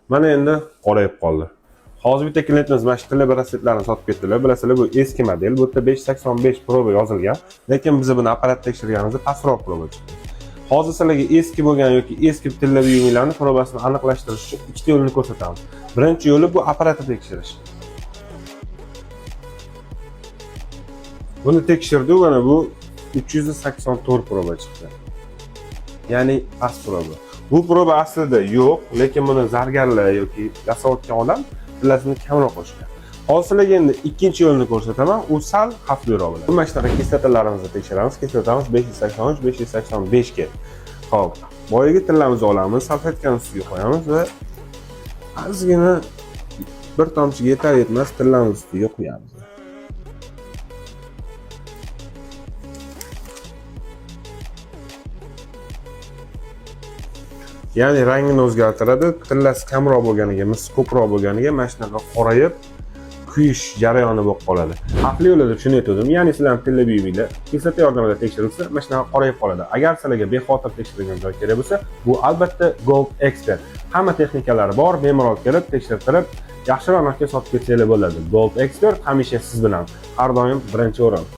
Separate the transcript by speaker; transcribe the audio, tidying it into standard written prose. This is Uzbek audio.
Speaker 1: Mana endi qorayib qoldi. Hozir bitta klientimiz mana shu tilla brasletlarni sotib ketdilar. Bilasizlar, bu eski model. Bu yerda 585 proba yozilgan, lekin biz buni apparat tekshirganimizda pastroq proba chiqdi. Hozir sizlarga eski bo'lgan yoki eski tilla buyumlarni probasini aniqlashtirish uchun ikkita yo'lni ko'rsatamiz. Birinchi yo'li bu apparatni tekshirish. Buni tekshirdik, mana bu 384 proba chiqdi. Ya'ni past proba. Bu proba aslida yo'q, lekin buni zargarlar yoki yasayotgan odam tillasini kamroq qo'shgan. Hozir sizlarga endi ikkinchi yo'lni ko'rsataman, u sal xavfliroq bo'ladi. Mana shunaqa kislotalarimizni tekshiramiz. Kislotamiz 583, 585 ga. Xo'p, boyagi tillamizni olamiz, salfetkani ustiga qo'yamiz va ozgina bir tomchiga yetar yetmas tillamiz ustiga qo'yamiz. Ya'ni rangini o'zgartiradi. Tillasi kamroq bo'lganiga, mis ko'proq bo'lganiga mana shunaqa qorayib, kuyish jarayoni bo'lib qoladi. Xavfli yo'li deb shuni aytdim. Ya'ni sizlarning tilla buyuminglar kislota yordamida tekshirilsa, mana shunaqa qorayib qoladi. Agar sizlarga bexotir tekshirilgan joy kerak bo'lsa, bu albatta Gold Expert. Hamma texnikalari bor, bemalol kelib tekshirtirib, yaxshiroq narxga sotib ketsanglar bo'ladi. Gold Expert hamisha siz bilan, har doim birinchi o'rin.